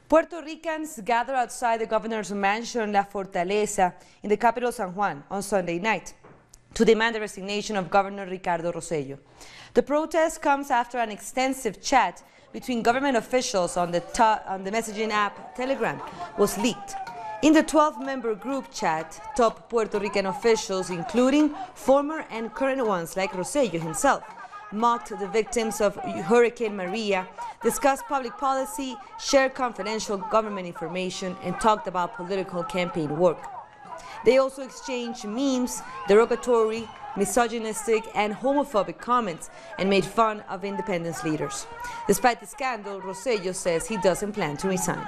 Puerto Ricans gather outside the governor's mansion La Fortaleza in the capital San Juan on Sunday night to demand the resignation of Governor Ricardo Rossello. The protest comes after an extensive chat between government officials on the messaging app Telegram was leaked. In the 12-member group chat, top Puerto Rican officials, including former and current ones like Rossello himself, mocked the victims of Hurricane Maria, discussed public policy, shared confidential government information, and talked about political campaign work. They also exchanged memes, derogatory, misogynistic, and homophobic comments, and made fun of independence leaders. Despite the scandal, Rossello says he doesn't plan to resign.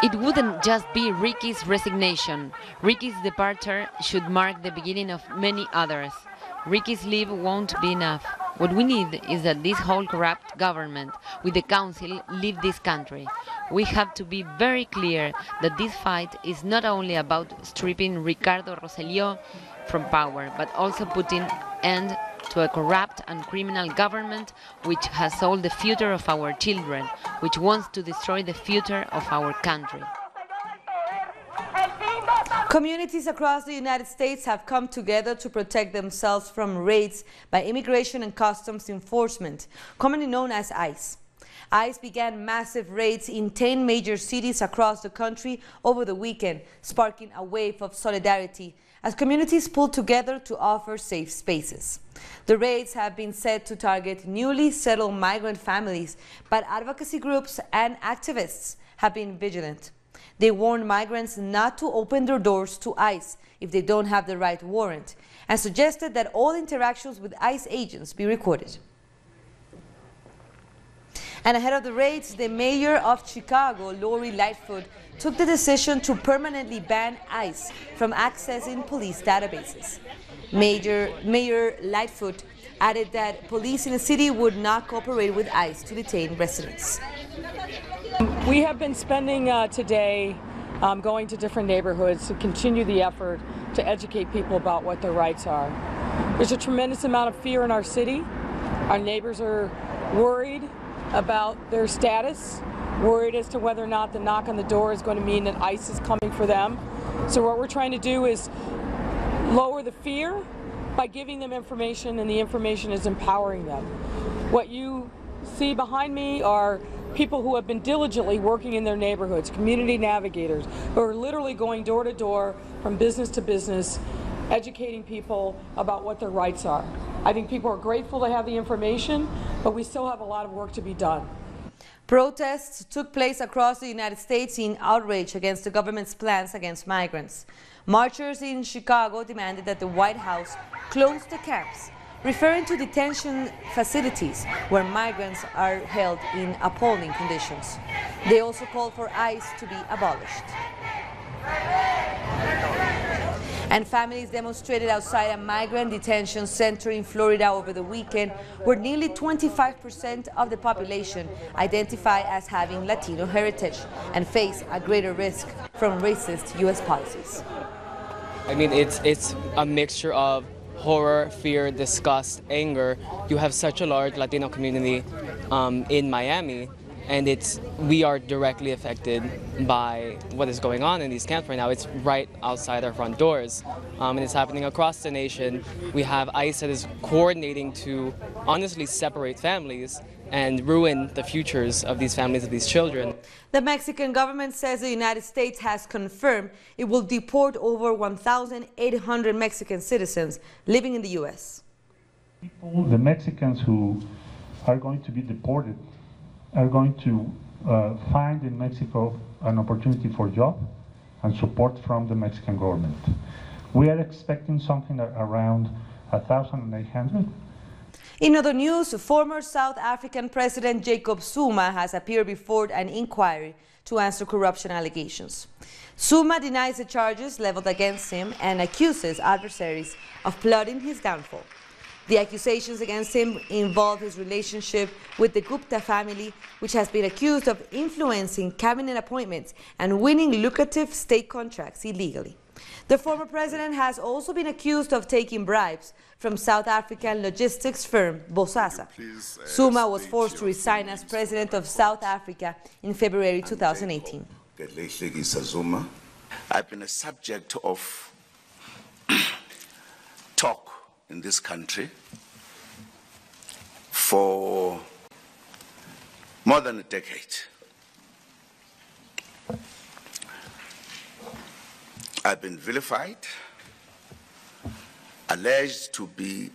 It wouldn't just be Ricky's resignation. Ricky's departure should mark the beginning of many others. Ricky's leave won't be enough. What we need is that this whole corrupt government with the council leave this country. We have to be very clear that this fight is not only about stripping Ricardo Rossello from power, but also putting end to a corrupt and criminal government which has sold the future of our children, which wants to destroy the future of our country. Communities across the United States have come together to protect themselves from raids by Immigration and Customs Enforcement, commonly known as ICE. ICE began massive raids in 10 major cities across the country over the weekend, sparking a wave of solidarity as communities pulled together to offer safe spaces. The raids have been said to target newly settled migrant families, but advocacy groups and activists have been vigilant. They warned migrants not to open their doors to ICE if they don't have the right warrant, and suggested that all interactions with ICE agents be recorded. And ahead of the raids, the mayor of Chicago, Lori Lightfoot, took the decision to permanently ban ICE from accessing police databases. Mayor Lightfoot added that police in the city would not cooperate with ICE to detain residents. We have been spending today going to different neighborhoods to continue the effort to educate people about what their rights are. There's a tremendous amount of fear in our city. Our neighbors are worried about their status, worried as to whether or not the knock on the door is going to mean that ICE is coming for them. So what we're trying to do is lower the fear by giving them information, and the information is empowering them. What you see behind me are people who have been diligently working in their neighborhoods, community navigators, who are literally going door to door from business to business, educating people about what their rights are. I think people are grateful to have the information, but we still have a lot of work to be done. Protests took place across the United States in outrage against the government's plans against migrants. Marchers in Chicago demanded that the White House close the camps, referring to detention facilities where migrants are held in appalling conditions. They also called for ICE to be abolished. And families demonstrated outside a migrant detention center in Florida over the weekend, where nearly 25% of the population identify as having Latino heritage and face a greater risk from racist U.S. policies. I mean, it's a mixture of horror, fear, disgust, anger. You have such a large Latino community in Miami, and we are directly affected by what is going on in these camps right now. It's right outside our front doors, and it's happening across the nation. We have ICE that is coordinating to honestly separate families and ruin the futures of these families, of these children. The Mexican government says the United States has confirmed it will deport over 1,800 Mexican citizens living in the U.S. The Mexicans who are going to be deported are going to find in Mexico an opportunity for job and support from the Mexican government. We are expecting something around 1,800. In other news, former South African President Jacob Zuma has appeared before an inquiry to answer corruption allegations. Zuma denies the charges leveled against him and accuses adversaries of plotting his downfall. The accusations against him involve his relationship with the Gupta family, which has been accused of influencing cabinet appointments and winning lucrative state contracts illegally. The former president has also been accused of taking bribes from South African logistics firm Bosasa. Zuma was forced to resign as president of South Africa in February 2018. Zuma. I've been a subject of talk in this country for more than a decade. I've been vilified, alleged to be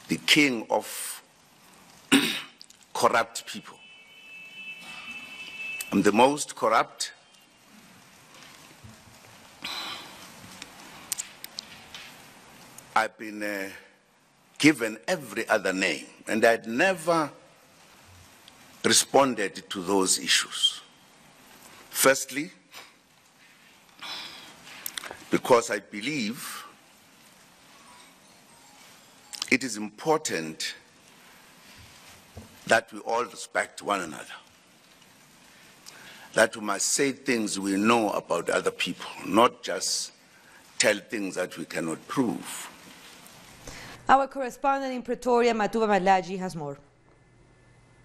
the king of corrupt people. I'm the most corrupt. I've been given every other name, and I'd never responded to those issues. Firstly, because I believe it is important that we all respect one another, that we must say things we know about other people, not just tell things that we cannot prove. Our correspondent in Pretoria, Matuba Malaji, has more.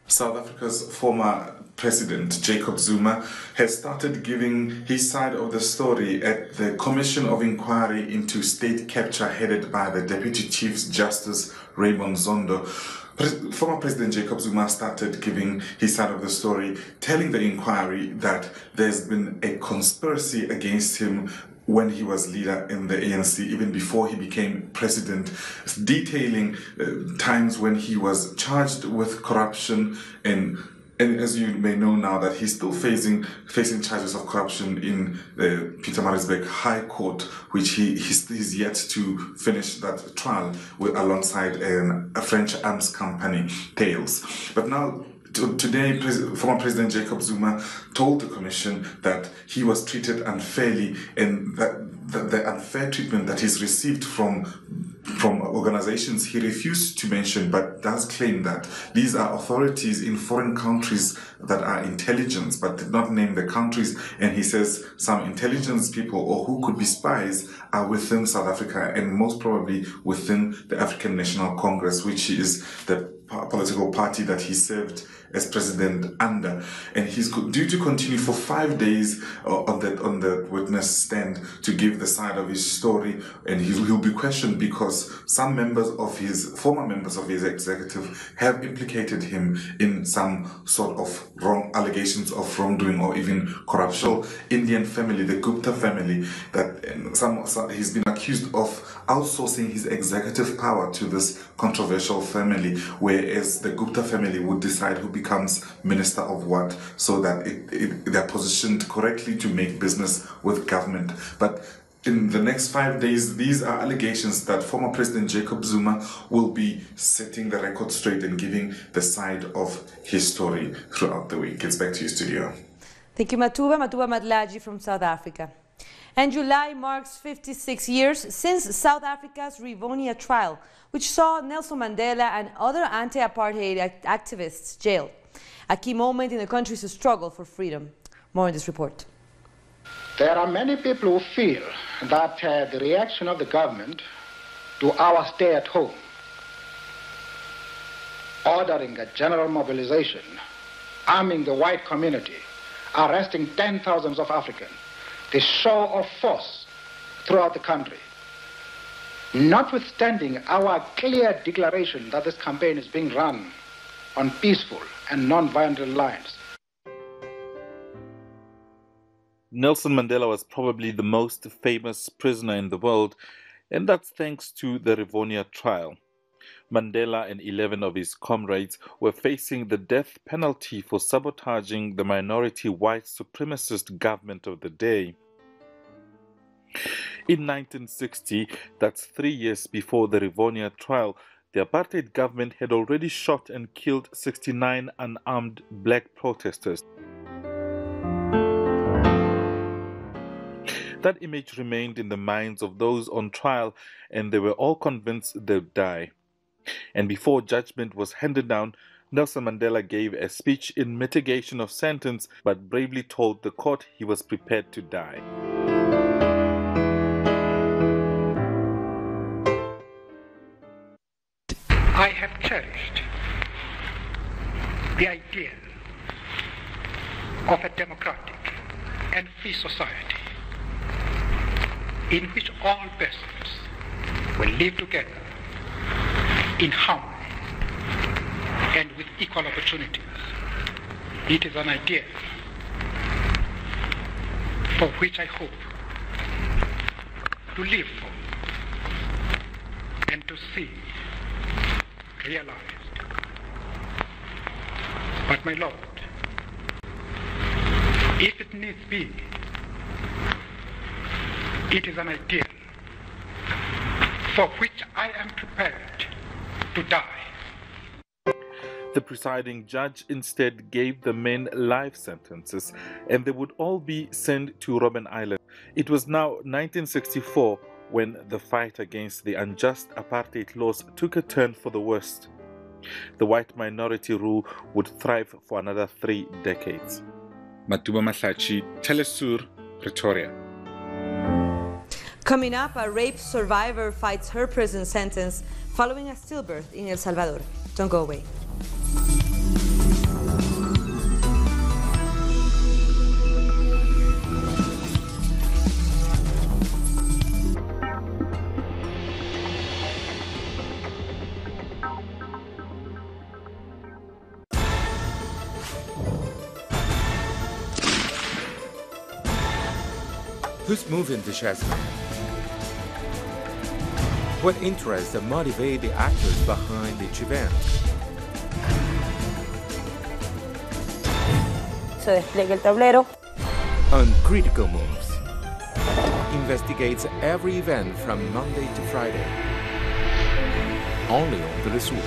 South Africa's former president, Jacob Zuma, has started giving his side of the story at the Commission of Inquiry into State Capture headed by the Deputy Chief Justice Raymond Zondo. Former President Jacob Zuma started giving his side of the story, telling the inquiry that there's been a conspiracy against him when he was leader in the ANC, even before he became president, detailing times when he was charged with corruption, and as you may know now that he's still facing charges of corruption in the Pietermaritzburg High Court, which he's yet to finish that trial alongside a French arms company, Thales. But now, today, former President Jacob Zuma told the Commission that he was treated unfairly, and that the unfair treatment that he's received from organizations he refused to mention, but does claim that these are authorities in foreign countries that are intelligence, but did not name the countries. And he says some intelligence people or who could be spies are within South Africa, and most probably within the African National Congress, which is the political party that he served as president under. And he's due to continue for 5 days on the witness stand to give the side of his story, and he'll be questioned because some former members of his executive have implicated him in some sort of allegations of wrongdoing or even corruption. Indian family, the Gupta family, that he's been accused of outsourcing his executive power to this controversial family, whereas the Gupta family would decide who becomes minister of what, so that they're positioned correctly to make business with government. But in the next 5 days, these are allegations that former President Jacob Zuma will be setting the record straight and giving the side of his story throughout the week. It's back to you, studio. Thank you, Matuba Madlaji from South Africa. And July marks 56 years since South Africa's Rivonia trial, which saw Nelson Mandela and other anti-apartheid activists jailed. A key moment in the country's struggle for freedom. More in this report. There are many people who feel that the reaction of the government to our stay at home, ordering a general mobilization, arming the white community, arresting 10,000s of Africans, the show of force throughout the country, notwithstanding our clear declaration that this campaign is being run on peaceful and non-violent lines. Nelson Mandela was probably the most famous prisoner in the world, and that's thanks to the Rivonia trial. Mandela and 11 of his comrades were facing the death penalty for sabotaging the minority white supremacist government of the day. In 1960, that's 3 years before the Rivonia trial, the apartheid government had already shot and killed 69 unarmed black protesters. That image remained in the minds of those on trial, and they were all convinced they'd die. And before judgment was handed down, Nelson Mandela gave a speech in mitigation of sentence, but bravely told the court he was prepared to die. cherished the idea of a democratic and free society in which all persons will live together in harmony and with equal opportunities. It is an idea for which I hope to live for and to see realized. But my Lord, if it needs be, it is an idea for which I am prepared to die. The presiding judge instead gave the men life sentences, and they would all be sent to Robben Island. It was now 1964 when the fight against the unjust apartheid laws took a turn for the worst. The white minority rule would thrive for another 3 decades. Matuba Mahlachi, Telesur, Pretoria. Coming up, a rape survivor fights her prison sentence following a stillbirth in El Salvador. Don't go away. Who's moving the chess? What interests motivate the actors behind each event? Se despliega el tablero. Uncritical Moves investigates every event from Monday to Friday. Only on Telesur.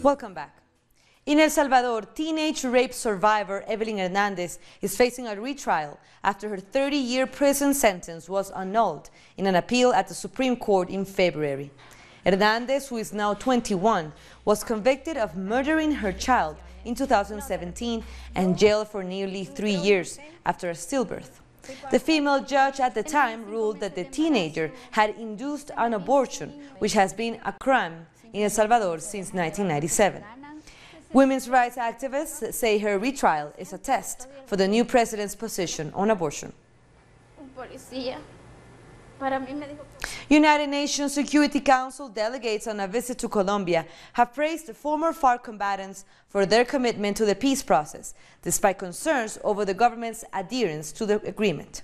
Welcome back. In El Salvador, teenage rape survivor Evelyn Hernandez is facing a retrial after her 30-year prison sentence was annulled in an appeal at the Supreme Court in February. Hernandez, who is now 21, was convicted of murdering her child in 2017 and jailed for nearly 3 years after a stillbirth. The female judge at the time ruled that the teenager had induced an abortion, which has been a crime in El Salvador since 1997. Women's rights activists say her retrial is a test for the new president's position on abortion. United Nations Security Council delegates on a visit to Colombia have praised the former FARC combatants for their commitment to the peace process, despite concerns over the government's adherence to the agreement.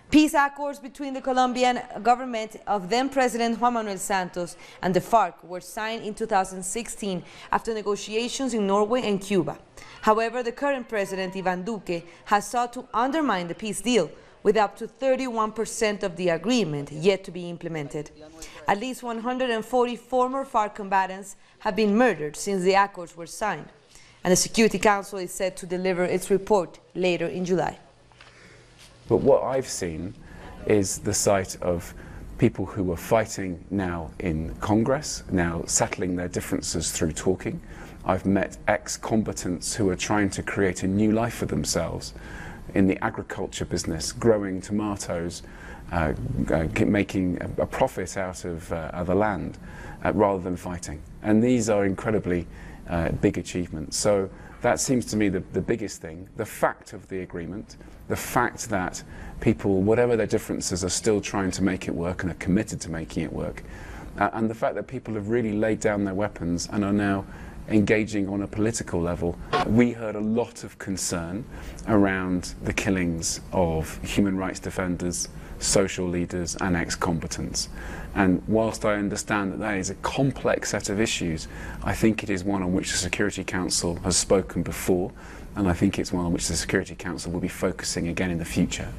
Peace accords between the Colombian government of then-President Juan Manuel Santos and the FARC were signed in 2016 after negotiations in Norway and Cuba. However, the current president, Iván Duque, has sought to undermine the peace deal, with up to 31% of the agreement yet to be implemented. At least 140 former FARC combatants have been murdered since the accords were signed, and the Security Council is set to deliver its report later in July. But what I've seen is the sight of people who are fighting now in Congress, now settling their differences through talking. I've met ex-combatants who are trying to create a new life for themselves in the agriculture business, growing tomatoes, making a profit out of the land rather than fighting. And these are incredibly big achievements. So that seems to me the biggest thing. The fact of the agreement, the fact that people, whatever their differences, are still trying to make it work and are committed to making it work. And the fact that people have really laid down their weapons and are now engaging on a political level, we heard a lot of concern around the killings of human rights defenders, social leaders and ex-combatants. And whilst I understand that that is a complex set of issues, I think it is one on which the Security Council has spoken before, and I think it's one on which the Security Council will be focusing again in the future.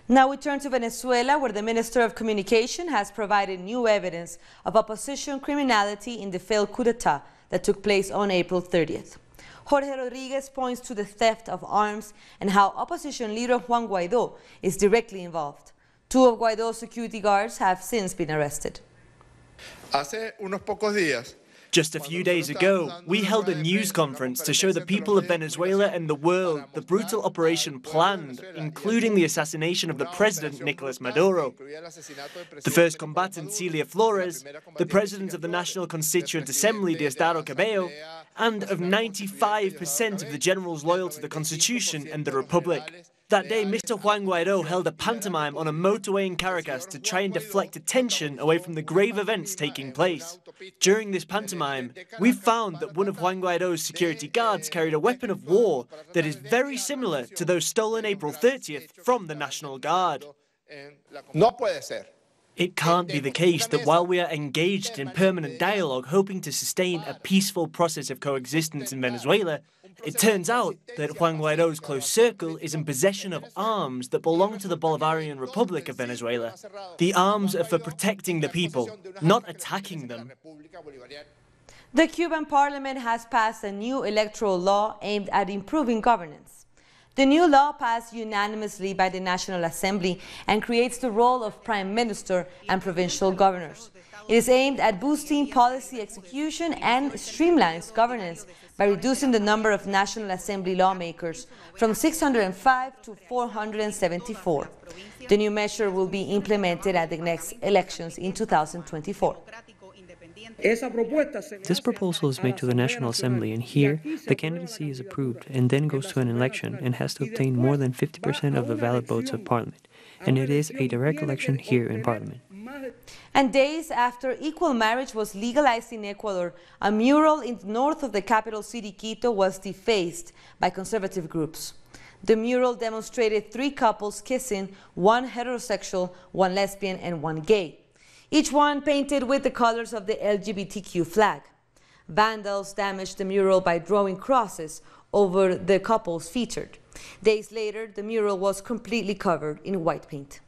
Now we turn to Venezuela, where the Minister of Communication has provided new evidence of opposition criminality in the failed coup d'etat that took place on April 30th. Jorge Rodriguez points to the theft of arms and how opposition leader Juan Guaidó is directly involved. 2 of Guaidó's security guards have since been arrested. Just a few days ago, we held a news conference to show the people of Venezuela and the world the brutal operation planned, including the assassination of the president, Nicolas Maduro. The first combatant, Celia Flores, the president of the National Constituent Assembly, Diosdado Cabello, and of 95% of the generals loyal to the Constitution and the Republic. That day, Mr. Juan Guaidó held a pantomime on a motorway in Caracas to try and deflect attention away from the grave events taking place. During this pantomime, we found that one of Juan Guaidó's security guards carried a weapon of war that is very similar to those stolen April 30th from the National Guard. It can't be the case that while we are engaged in permanent dialogue hoping to sustain a peaceful process of coexistence in Venezuela, it turns out that Juan Guaidó's close circle is in possession of arms that belong to the Bolivarian Republic of Venezuela. The arms are for protecting the people, not attacking them. The Cuban parliament has passed a new electoral law aimed at improving governance. The new law passed unanimously by the National Assembly and creates the role of Prime Minister and provincial governors. It is aimed at boosting policy execution and streamlines governance by reducing the number of National Assembly lawmakers from 605 to 474. The new measure will be implemented at the next elections in 2024. This proposal is made to the National Assembly, and here the candidacy is approved and then goes to an election and has to obtain more than 50% of the valid votes of Parliament. And it is a direct election here in Parliament. And days after equal marriage was legalized in Ecuador, a mural in the north of the capital city, Quito, was defaced by conservative groups. The mural demonstrated 3 couples kissing, 1 heterosexual, 1 lesbian, and 1 gay. Each one painted with the colors of the LGBTQ flag. Vandals damaged the mural by drawing crosses over the couples featured. Days later, the mural was completely covered in white paint.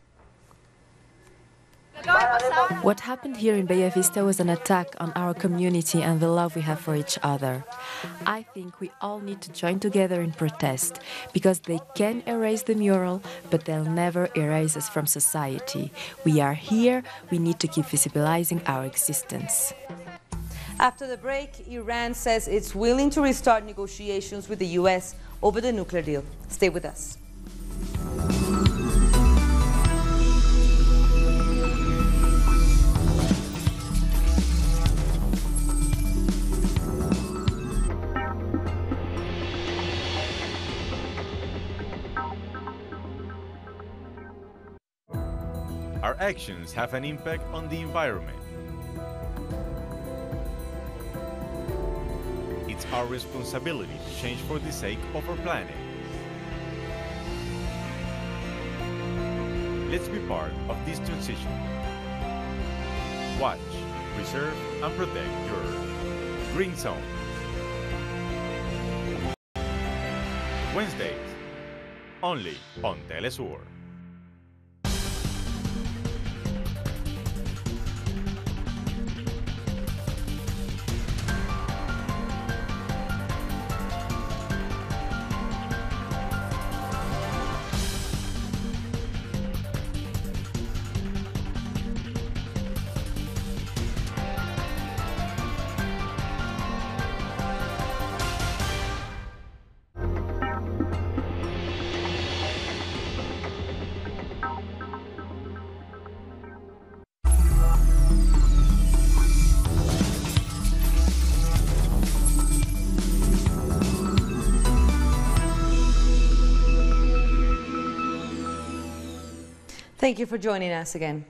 What happened here in Bella Vista was an attack on our community and the love we have for each other. I think we all need to join together in protest, because they can erase the mural, but they'll never erase us from society. We are here, we need to keep visibilizing our existence. After the break, Iran says it's willing to restart negotiations with the U.S. over the nuclear deal. Stay with us. Our actions have an impact on the environment. It's our responsibility to change for the sake of our planet. Let's be part of this transition. Watch, preserve, and protect your Earth. Green Zone. Wednesdays, only on Telesur. Thank you for joining us again.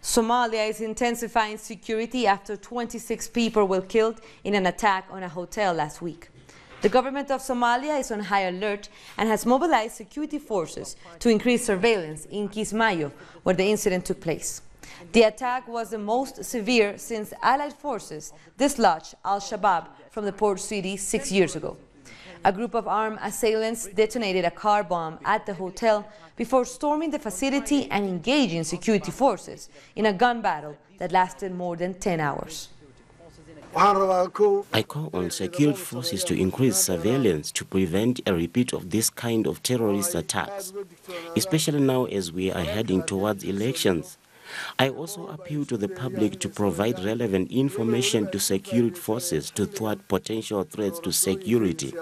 Somalia is intensifying security after 26 people were killed in an attack on a hotel last week. The government of Somalia is on high alert and has mobilized security forces to increase surveillance in Kismayo, where the incident took place. The attack was the most severe since Allied forces dislodged al-Shabaab from the port city 6 years ago. A group of armed assailants detonated a car bomb at the hotel before storming the facility and engaging security forces in a gun battle that lasted more than 10 hours. I call on security forces to increase surveillance to prevent a repeat of this kind of terrorist attacks, especially now as we are heading towards elections. I also appeal to the public to provide relevant information to security forces to thwart potential threats to security.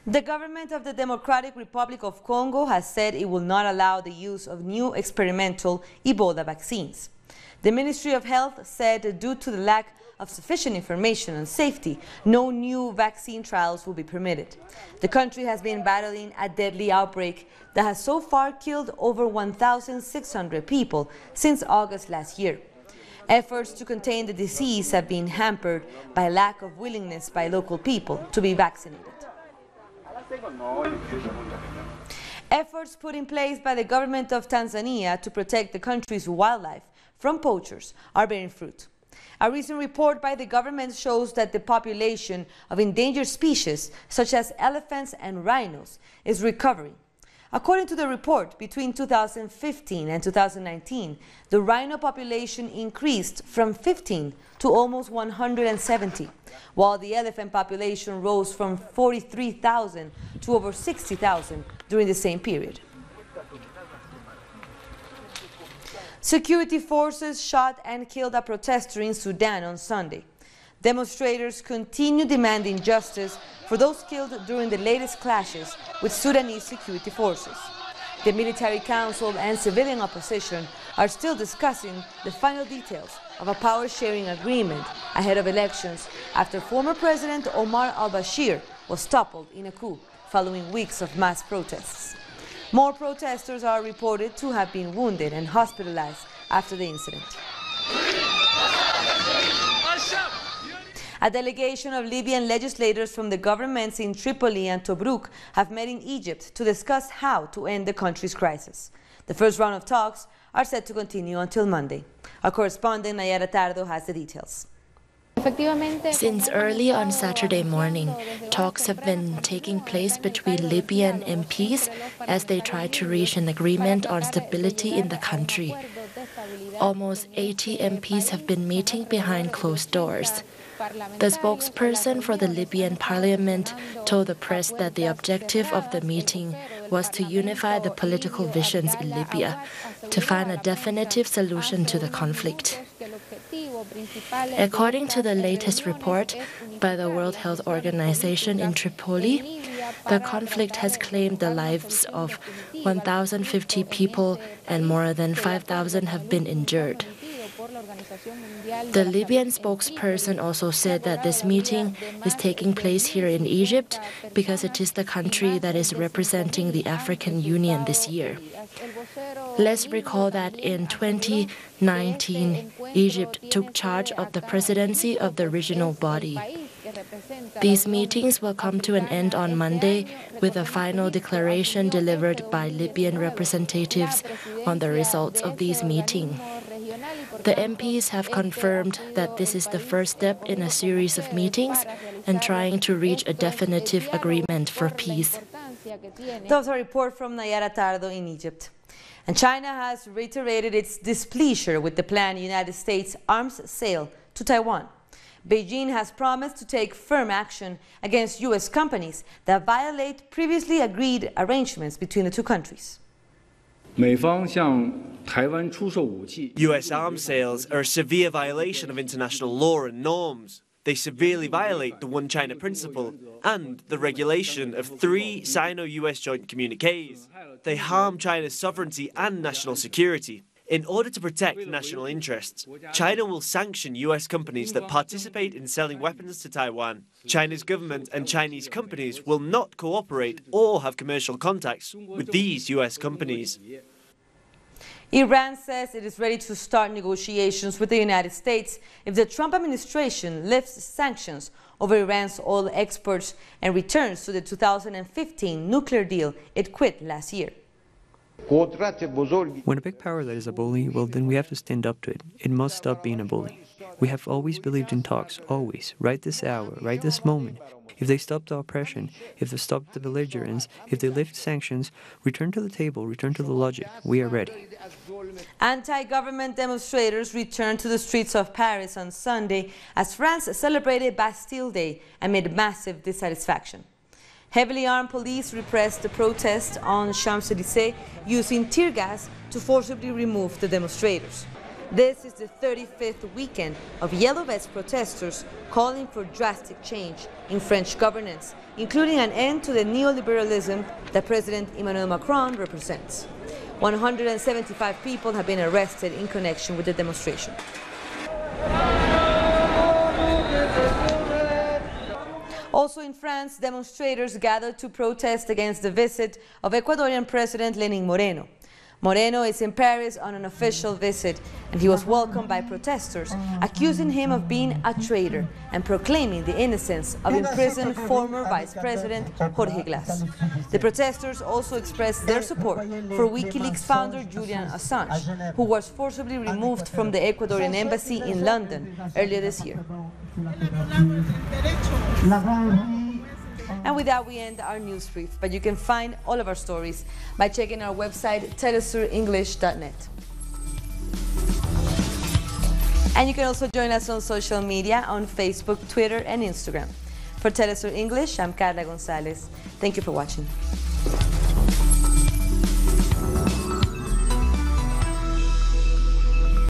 The government of the Democratic Republic of Congo has said it will not allow the use of new experimental Ebola vaccines. The Ministry of Health said due to the lack of sufficient information on safety, no new vaccine trials will be permitted. The country has been battling a deadly outbreak that has so far killed over 1,600 people since August last year. Efforts to contain the disease have been hampered by lack of willingness by local people to be vaccinated. Efforts put in place by the government of Tanzania to protect the country's wildlife from poachers are bearing fruit. A recent report by the government shows that the population of endangered species, such as elephants and rhinos, is recovering. According to the report, between 2015 and 2019, the rhino population increased from 15 to almost 170, while the elephant population rose from 43,000 to over 60,000 during the same period. Security forces shot and killed a protester in Sudan on Sunday. Demonstrators continue demanding justice for those killed during the latest clashes with Sudanese security forces. The military council and civilian opposition are still discussing the final details of a power-sharing agreement ahead of elections after former President Omar al-Bashir was toppled in a coup following weeks of mass protests. More protesters are reported to have been wounded and hospitalized after the incident. A delegation of Libyan legislators from the governments in Tripoli and Tobruk have met in Egypt to discuss how to end the country's crisis. The first round of talks are set to continue until Monday. Our correspondent Nayara Tardo has the details. Since early on Saturday morning, talks have been taking place between Libyan MPs as they try to reach an agreement on stability in the country. Almost 80 MPs have been meeting behind closed doors. The spokesperson for the Libyan parliament told the press that the objective of the meeting was to unify the political visions in Libya to find a definitive solution to the conflict. According to the latest report by the World Health Organization in Tripoli, the conflict has claimed the lives of 1,050 people and more than 5,000 have been injured. The Libyan spokesperson also said that this meeting is taking place here in Egypt because it is the country that is representing the African Union this year. Let's recall that in 2019, Egypt took charge of the presidency of the regional body. These meetings will come to an end on Monday with a final declaration delivered by Libyan representatives on the results of these meetings. The MPs have confirmed that this is the first step in a series of meetings and trying to reach a definitive agreement for peace. That was a report from Nayara Tardo in Egypt. And China has reiterated its displeasure with the planned United States arms sale to Taiwan. Beijing has promised to take firm action against U.S. companies that violate previously agreed arrangements between the two countries. U.S. arms sales are a severe violation of international law and norms. They severely violate the One China principle and the regulation of 3 Sino-US joint communiques. They harm China's sovereignty and national security. In order to protect national interests, China will sanction US companies that participate in selling weapons to Taiwan. China's government and Chinese companies will not cooperate or have commercial contacts with these US companies. Iran says it is ready to start negotiations with the United States if the Trump administration lifts sanctions over Iran's oil exports and returns to the 2015 nuclear deal it quit last year. When a big power that is a bully, well, then we have to stand up to it. It must stop being a bully. We have always believed in talks, always, right this hour, right this moment. If they stop the oppression, if they stop the belligerence, if they lift sanctions, return to the table, return to the logic. We are ready. Anti-government demonstrators returned to the streets of Paris on Sunday as France celebrated Bastille Day amid massive dissatisfaction. Heavily armed police repressed the protest on Champs-Élysées using tear gas to forcibly remove the demonstrators. This is the 35th weekend of Yellow Vest protesters calling for drastic change in French governance, including an end to the neoliberalism that President Emmanuel Macron represents. 175 people have been arrested in connection with the demonstration. Also in France, demonstrators gathered to protest against the visit of Ecuadorian President Lenín Moreno. Moreno is in Paris on an official visit, and he was welcomed by protesters, accusing him of being a traitor and proclaiming the innocence of imprisoned former Vice President Jorge Glass. The protesters also expressed their support for WikiLeaks founder Julian Assange, who was forcibly removed from the Ecuadorian embassy in London earlier this year. And with that, we end our news brief, but you can find all of our stories by checking our website, telesurenglish.net. And you can also join us on social media on Facebook, Twitter, and Instagram. For Telesur English, I'm Carla Gonzalez. Thank you for watching.